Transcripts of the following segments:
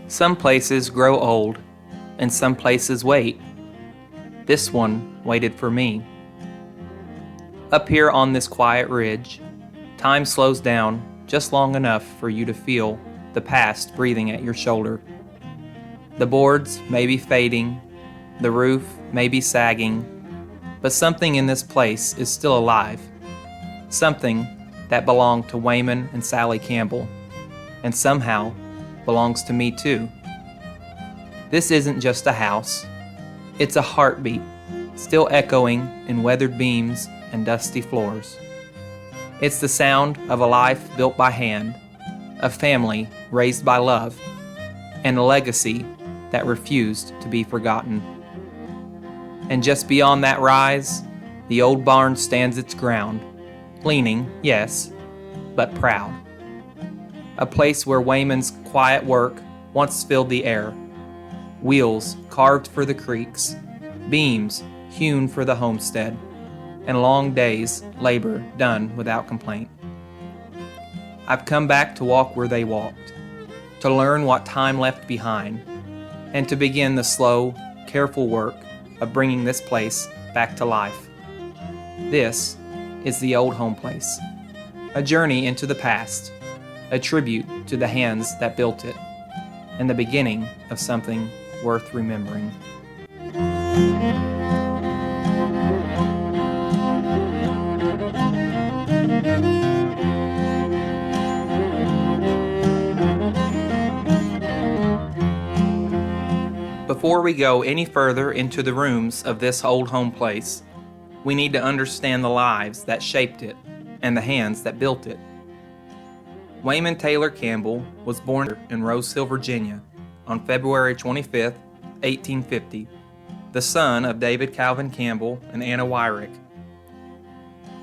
Some places grow old, and some places wait. This one waited for me. Up here on this quiet ridge, time slows down just long enough for you to feel the past breathing at your shoulder. The boards may be fading, the roof may be sagging, but something in this place is still alive. Something that belonged to Wayman and Sallie Campbell, and somehow belongs to me too. This isn't just a house. It's a heartbeat, still echoing in weathered beams and dusty floors. It's the sound of a life built by hand, a family raised by love, and a legacy that refused to be forgotten. And just beyond that rise, the old barn stands its ground, leaning, yes, but proud. A place where Wayman's quiet work once filled the air. Wheels carved for the creeks, beams hewn for the homestead, and long days' labor done without complaint. I've come back to walk where they walked, to learn what time left behind, and to begin the slow, careful work of bringing this place back to life. This is the old home place, a journey into the past, a tribute to the hands that built it, and the beginning of something worth remembering. Before we go any further into the rooms of this old home place, we need to understand the lives that shaped it and the hands that built it. Wayman Taylor Campbell was born in Rose Hill, Virginia, on February 25, 1850, the son of David Calvin Campbell and Anna Wyrick.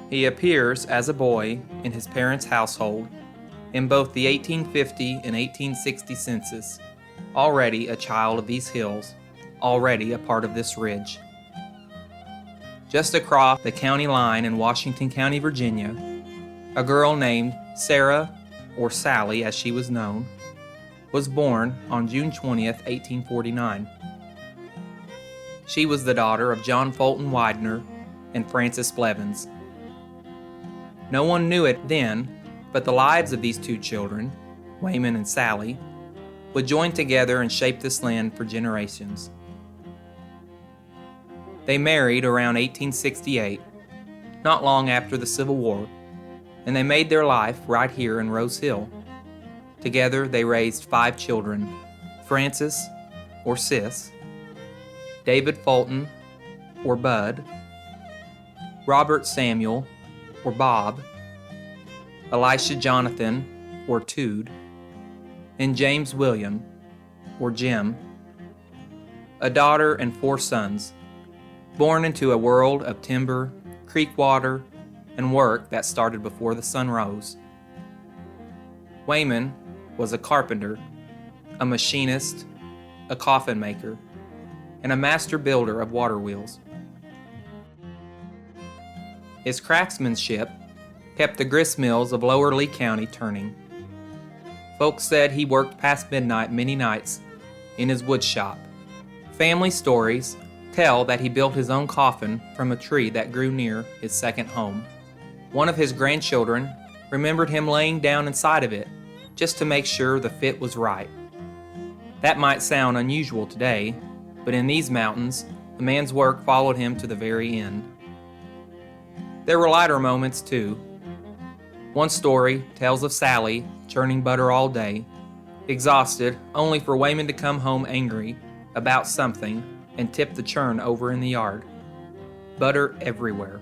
He appears as a boy in his parents' household in both the 1850 and 1860 census, already a child of these hills, already a part of this ridge. Just across the county line in Washington County, Virginia, a girl named Sarah, or Sallie as she was known, was born on June 20th, 1849. She was the daughter of John Fulton Widener and Frances Blevins. No one knew it then, but the lives of these two children, Wayman and Sallie, would join together and shape this land for generations. They married around 1868, not long after the Civil War, and they made their life right here in Rose Hill. Together they raised 5 children: Frances, or Sis, David Fulton, or Bud, Robert Samuel, or Bob, Elisha Jonathan, or Tude, and James William, or Jim, a daughter and 4 sons, born into a world of timber, creek water, and work that started before the sun rose. Wayman was a carpenter, a machinist, a coffin maker, and a master builder of water wheels. His craftsmanship kept the grist mills of Lower Lee County turning. Folks said he worked past midnight many nights in his wood shop. Family stories tell that he built his own coffin from a tree that grew near his second home. One of his grandchildren remembered him laying down inside of it just to make sure the fit was right. That might sound unusual today, but in these mountains, the man's work followed him to the very end. There were lighter moments too. One story tells of Sallie churning butter all day, exhausted, only for Wayman to come home angry about something and tip the churn over in the yard. Butter everywhere.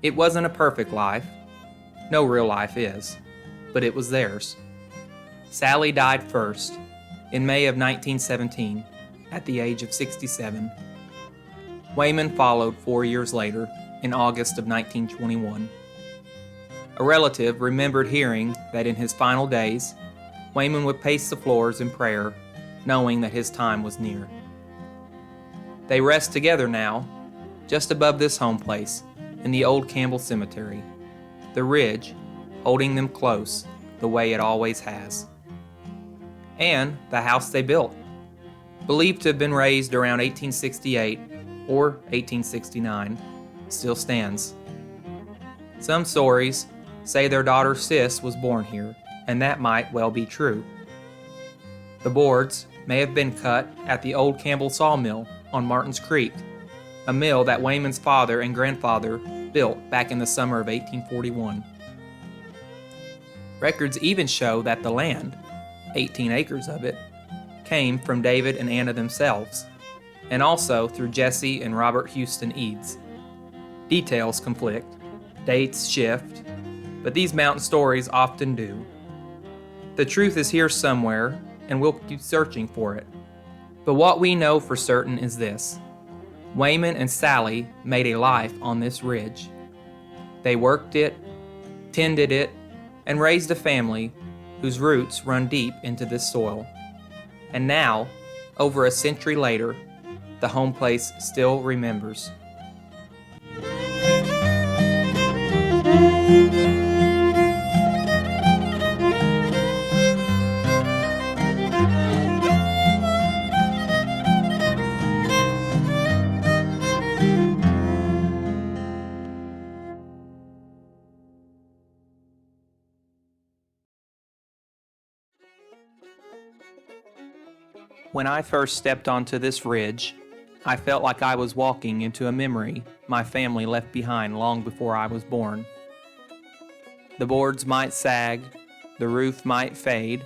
It wasn't a perfect life. No real life is, but it was theirs. Sallie died first, in May of 1917, at the age of 67. Wayman followed 4 years later, in August of 1921. A relative remembered hearing that in his final days, Wayman would pace the floors in prayer, knowing that his time was near. They rest together now, just above this home place, in the old Campbell Cemetery, the ridge holding them close the way it always has. and the house they built, believed to have been raised around 1868 or 1869, still stands. Some stories say their daughter Sis was born here, and that might well be true. The boards may have been cut at the old Campbell sawmill on Martin's Creek, a mill that Wayman's father and grandfather built back in the summer of 1841. Records even show that the land, 18 acres of it, came from David and Anna themselves, and also through Jesse and Robert Houston Eads. Details conflict, dates shift, but these mountain stories often do. The truth is here somewhere, and we'll keep searching for it. But what we know for certain is this: Wayman and Sallie made a life on this ridge. They worked it, tended it, and raised a family whose roots run deep into this soil. And now, over a century later, the home place still remembers. When I first stepped onto this ridge, I felt like I was walking into a memory my family left behind long before I was born. The boards might sag, the roof might fade,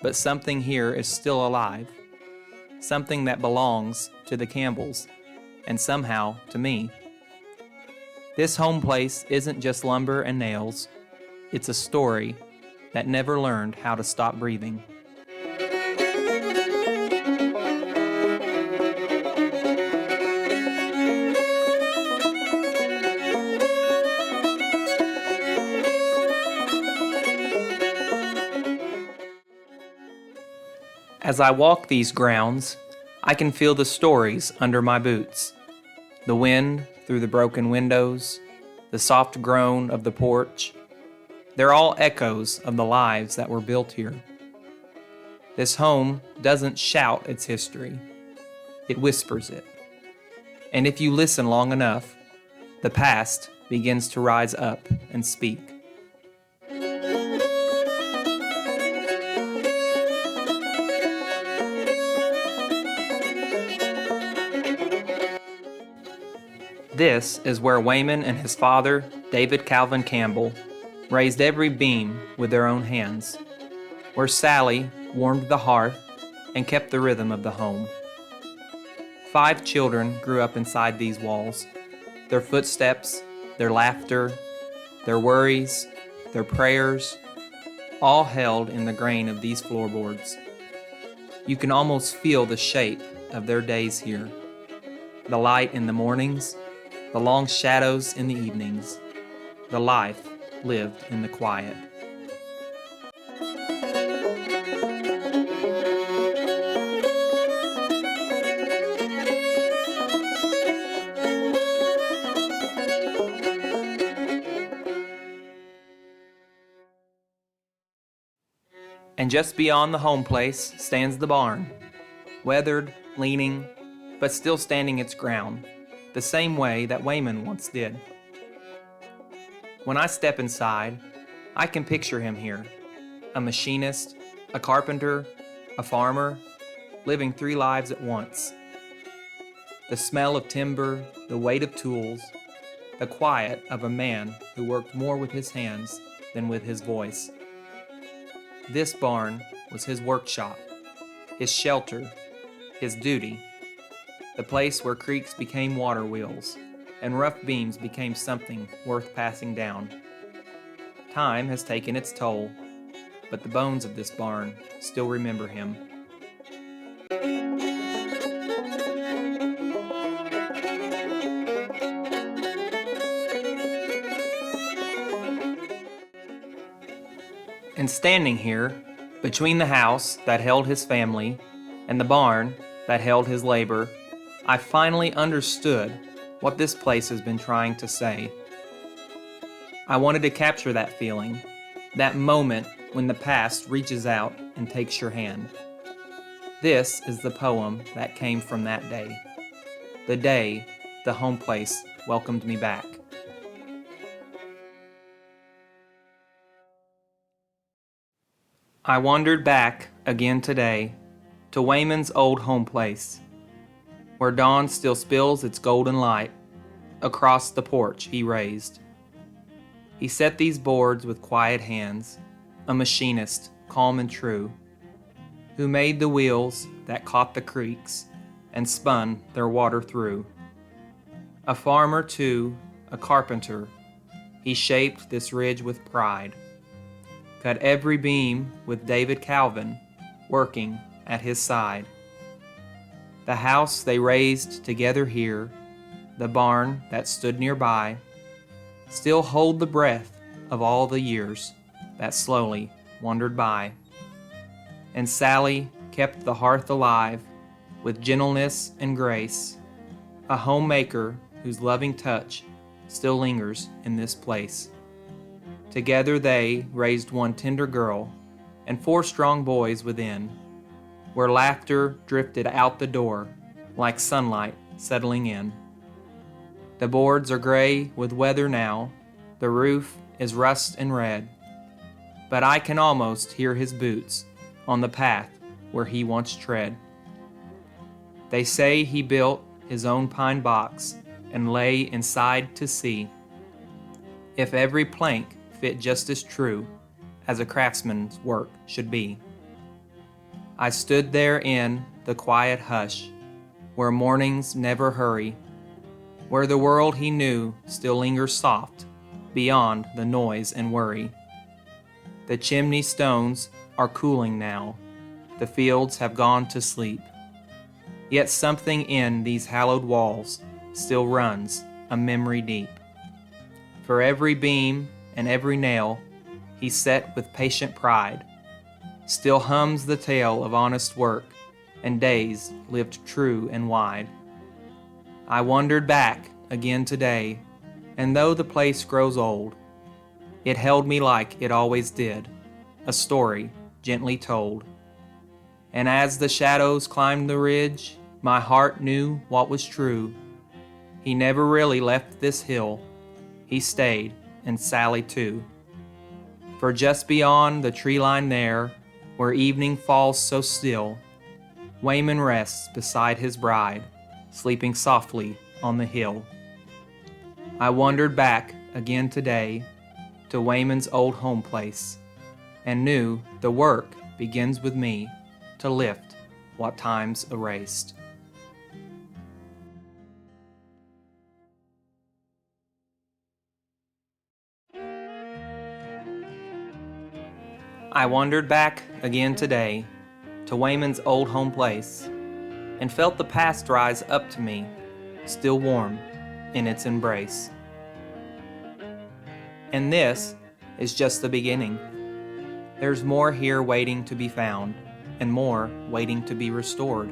but something here is still alive, something that belongs to the Campbells, and somehow to me. This home place isn't just lumber and nails, it's a story that never learned how to stop breathing. As I walk these grounds, I can feel the stories under my boots. The wind through the broken windows, the soft groan of the porch. They're all echoes of the lives that were built here. This home doesn't shout its history, it whispers it. And if you listen long enough, the past begins to rise up and speak. This is where Wayman and his father, David Calvin Campbell, raised every beam with their own hands, where Sallie warmed the hearth and kept the rhythm of the home. 5 children grew up inside these walls, their footsteps, their laughter, their worries, their prayers, all held in the grain of these floorboards. You can almost feel the shape of their days here, the light in the mornings, the long shadows in the evenings, the life lived in the quiet. And just beyond the home place stands the barn, weathered, leaning, but still standing its ground, the same way that Wayman once did. When I step inside, I can picture him here, a machinist, a carpenter, a farmer, living 3 lives at once. The smell of timber, the weight of tools, the quiet of a man who worked more with his hands than with his voice. This barn was his workshop, his shelter, his duty, the place where creeks became water wheels and rough beams became something worth passing down. Time has taken its toll, but the bones of this barn still remember him. And standing here, between the house that held his family and the barn that held his labor, I finally understood what this place has been trying to say. I wanted to capture that feeling, that moment when the past reaches out and takes your hand. This is the poem that came from that day, the day the home place welcomed me back. I wandered back again today to Wayman's old home place, where dawn still spills its golden light across the porch he raised. He set these boards with quiet hands, a machinist calm and true, who made the wheels that caught the creeks and spun their water through. A farmer too, a carpenter, he shaped this ridge with pride, cut every beam with David Calvin working at his side. The house they raised together here, the barn that stood nearby, still hold the breath of all the years that slowly wandered by. And Sallie kept the hearth alive with gentleness and grace, a homemaker whose loving touch still lingers in this place. Together they raised one tender girl and 4 strong boys within, where laughter drifted out the door like sunlight settling in. The boards are gray with weather now, the roof is rust and red, but I can almost hear his boots on the path where he once tread. They say he built his own pine box and lay inside to see if every plank fit just as true as a craftsman's work should be. I stood there in the quiet hush, where mornings never hurry, where the world he knew still lingers soft beyond the noise and worry. The chimney stones are cooling now, the fields have gone to sleep, yet something in these hallowed walls still runs a memory deep. For every beam and every nail he set with patient pride still hums the tale of honest work and days lived true and wide. I wandered back again today, and though the place grows old, it held me like it always did, a story gently told. And as the shadows climbed the ridge, my heart knew what was true. He never really left this hill, he stayed, and Sallie too. For just beyond the tree line there, where evening falls so still, Wayman rests beside his bride, sleeping softly on the hill. I wandered back again today to Wayman's old home place, and knew the work begins with me to lift what time's erased. I wandered back again today to Wayman's old home place, and felt the past rise up to me, still warm in its embrace. And this is just the beginning. There's more here waiting to be found, and more waiting to be restored.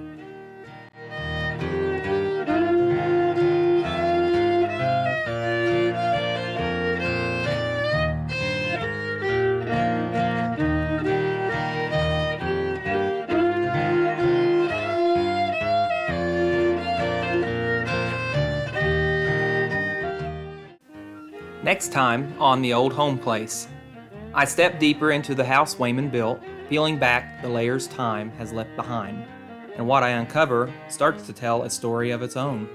Next time on The Old Home Place, I step deeper into the house Wayman built, peeling back the layers time has left behind, and what I uncover starts to tell a story of its own.